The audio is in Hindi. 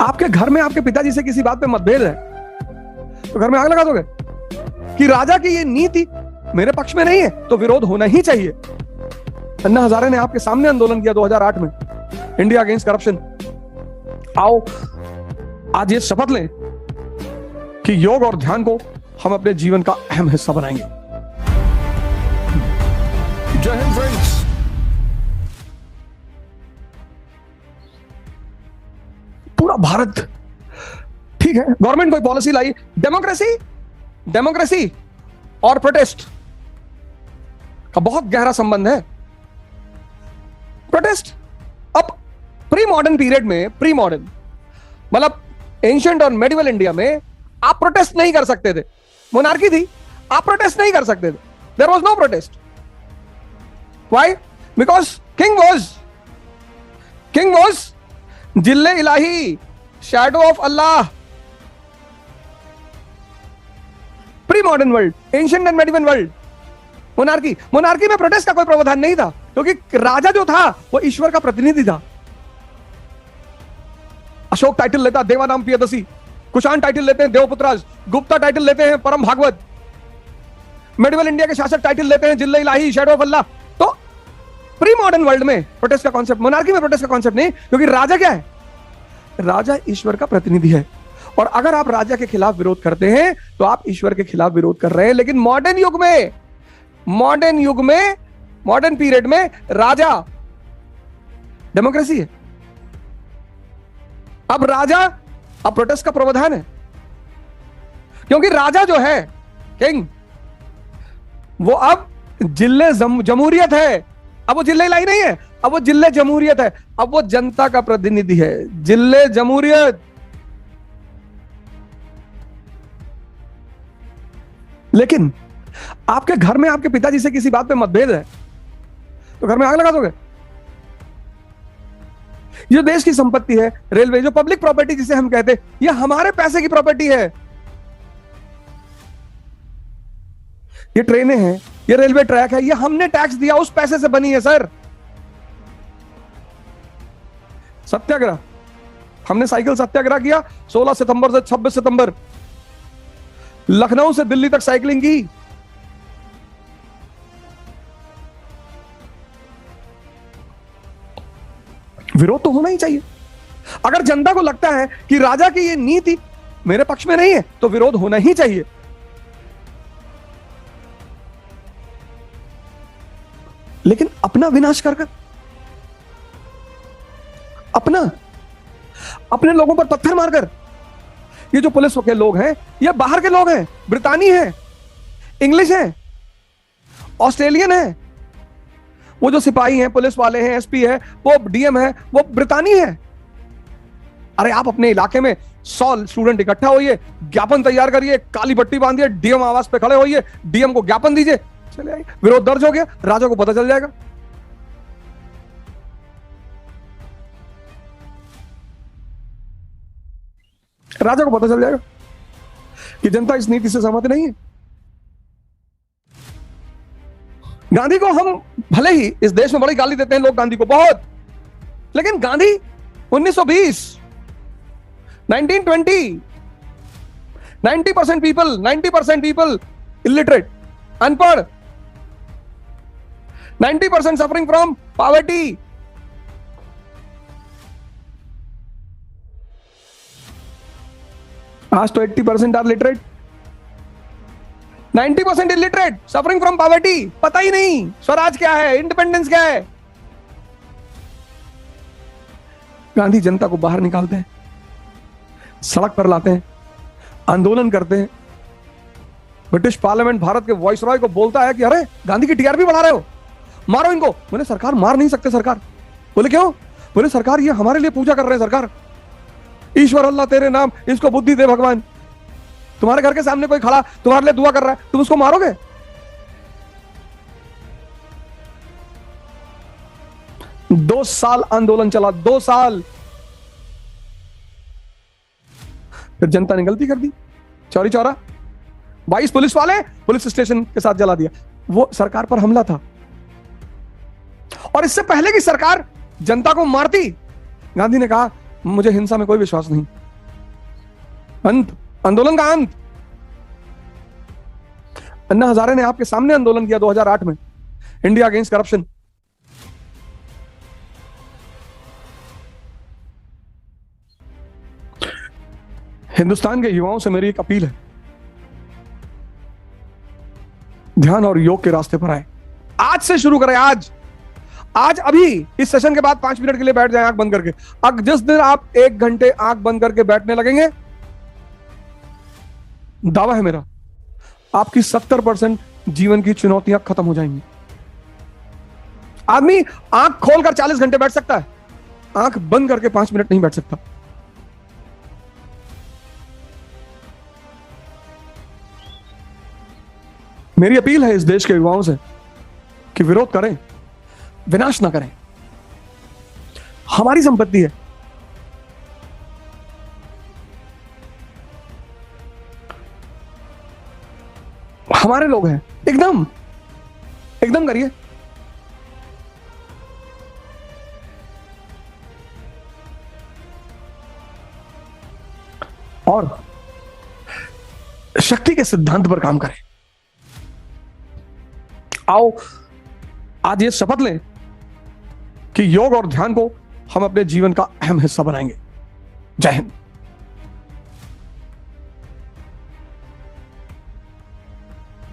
आपके घर में आपके पिताजी से किसी बात पे मतभेद है तो घर में आग लगा दोगे कि राजा की ये नीति मेरे पक्ष में नहीं है तो विरोध होना ही चाहिए। अन्ना हजारे ने आपके सामने आंदोलन किया 2008 में, इंडिया अगेंस्ट करप्शन। आओ आज ये शपथ लें कि योग और ध्यान को हम अपने जीवन का अहम हिस्सा बनाएंगे। जय हिंद फ्रेंड्स। पूरा भारत ठीक है, गवर्नमेंट कोई पॉलिसी लाई, डेमोक्रेसी और प्रोटेस्ट का बहुत गहरा संबंध है। प्रोटेस्ट अब प्री मॉडर्न पीरियड में, प्री मॉडर्न मतलब एंशिएंट और मेडिवल इंडिया में आप प्रोटेस्ट नहीं कर सकते थे। मोनार्की थी, आप प्रोटेस्ट नहीं कर सकते थे। There was no protest. Why? Because king was जिल्ले इलाही, shadow of Allah. Pre modern world, ancient and medieval world, monarchy में प्रोटेस्ट का कोई प्रावधान नहीं था क्योंकि राजा जो था वो ईश्वर का प्रतिनिधि था। अशोक टाइटल लेता देवानाम पियदसी, कुषाण टाइटल लेते हैं देवपुत्राज, गुप्ता टाइटल लेते हैं परम भागवत, मेडिवल इंडिया के शासक टाइटल लेते हैं जिल्ले इलाही, शैडो ऑफ अल्लाह। तो प्री मॉडर्न वर्ल्ड में प्रोटेस्ट का कॉन्सेप्ट, मोनार्की में प्रोटेस्ट का कॉन्सेप्ट नहीं, क्योंकि राजा क्या है? राजा ईश्वर का प्रतिनिधि है और अगर आप राजा के खिलाफ विरोध करते हैं तो आप ईश्वर के खिलाफ विरोध कर रहे हैं। लेकिन मॉडर्न युग में मॉडर्न पीरियड में राजा डेमोक्रेसी है। अब प्रोटेस्ट का प्रावधान है क्योंकि राजा जो है किंग वो अब जिले जमहूरियत है। अब वो जिले इलाही नहीं है, अब वो जिले जमहूरियत है। अब वो जनता का प्रतिनिधि है, जिले जमहूरियत। लेकिन आपके घर में आपके पिताजी से किसी बात पे मतभेद है तो घर में आग लगा दोगे। ये देश की संपत्ति है, रेलवे जो पब्लिक प्रॉपर्टी जिसे हम कहते हैं, ये हमारे पैसे की प्रॉपर्टी है। ये ट्रेनें हैं, ये रेलवे ट्रैक है, ये हमने टैक्स दिया, उस पैसे से बनी है सर। सत्याग्रह, हमने साइकिल सत्याग्रह किया 16 सितंबर से 26 सितंबर, लखनऊ से दिल्ली तक साइकिलिंग की। विरोध तो होना ही चाहिए। अगर जनता को लगता है कि राजा की ये नीति मेरे पक्ष में नहीं है तो विरोध होना ही चाहिए। लेकिन अपना विनाश कर अपने लोगों पर पत्थर मारकर, ये जो पुलिस के लोग हैं ये बाहर के लोग हैं, ब्रितानी हैं, इंग्लिश हैं, ऑस्ट्रेलियन हैं। वो जो सिपाही हैं, पुलिस वाले हैं, एसपी है, वो डीएम है, वो ब्रितानी है। अरे आप अपने इलाके में 100 स्टूडेंट इकट्ठा होइए, ज्ञापन तैयार करिए, काली पट्टी बांधिए, डीएम आवास पे खड़े होइए, डीएम को ज्ञापन दीजिए, चले आइए। विरोध दर्ज हो गया, राजा को पता चल जाएगा। राजा को पता चल जाएगा कि जनता इस नीति से सहमत नहीं है। गांधी को हम भले ही इस देश में बड़ी गाली देते हैं लोग गांधी को बहुत, लेकिन गांधी 1920, 1920, 90% पीपल इलिटरेट, अनपढ़, 90% सफरिंग फ्रॉम पॉवर्टी। आज तो 80% are literate, 90% illiterate, suffering from poverty. पता ही नहीं स्वराज क्या है, इंडिपेंडेंस क्या है। गांधी जनता को बाहर निकालते हैं, सड़क पर लाते हैं, आंदोलन करते हैं। ब्रिटिश पार्लियामेंट भारत के वाइसरॉय को बोलता है कि अरे गांधी की टीआरपी बढ़ा रहे हो, मारो इनको। बोले सरकार मार नहीं सकते सरकार। बोले क्यों? बोले सरकार ये हमारे लिए पूजा कर रहे हैं सरकार, ईश्वर अल्लाह तेरे नाम, इसको बुद्धि दे भगवान। तुम्हारे घर के सामने कोई खड़ा तुम्हारे लिए दुआ कर रहा है, तुम उसको मारोगे? दो साल आंदोलन चला, 2 साल। फिर जनता ने गलती कर दी, चौरी चौरा 22 पुलिस वाले पुलिस स्टेशन के साथ जला दिया। वो सरकार पर हमला था। और इससे पहले की सरकार जनता को मारती, गांधी ने कहा मुझे हिंसा में कोई विश्वास नहीं। अंत, आंदोलन का अंत। अन्ना हजारे ने आपके सामने आंदोलन किया 2008 में, इंडिया अगेंस्ट करप्शन। हिंदुस्तान के युवाओं से मेरी एक अपील है, ध्यान और योग के रास्ते पर आए। आज से शुरू करें, आज अभी इस सेशन के बाद 5 मिनट के लिए बैठ जाएं आंख बंद करके। अब जिस दिन आप 1 घंटे आंख बंद करके बैठने लगेंगे, दावा है मेरा, आपकी 70% जीवन की चुनौतियां खत्म हो जाएंगी। आदमी आंख खोलकर 40 घंटे बैठ सकता है, आंख बंद करके 5 मिनट नहीं बैठ सकता। मेरी अपील है इस देश के युवाओं से कि विरोध करें, विनाश ना करें। हमारी संपत्ति है, हमारे लोग हैं। एकदम करिए। और शक्ति के सिद्धांत पर काम करें। आओ आज ये शपथ लें कि योग और ध्यान को हम अपने जीवन का अहम हिस्सा बनाएंगे। जय हिंद।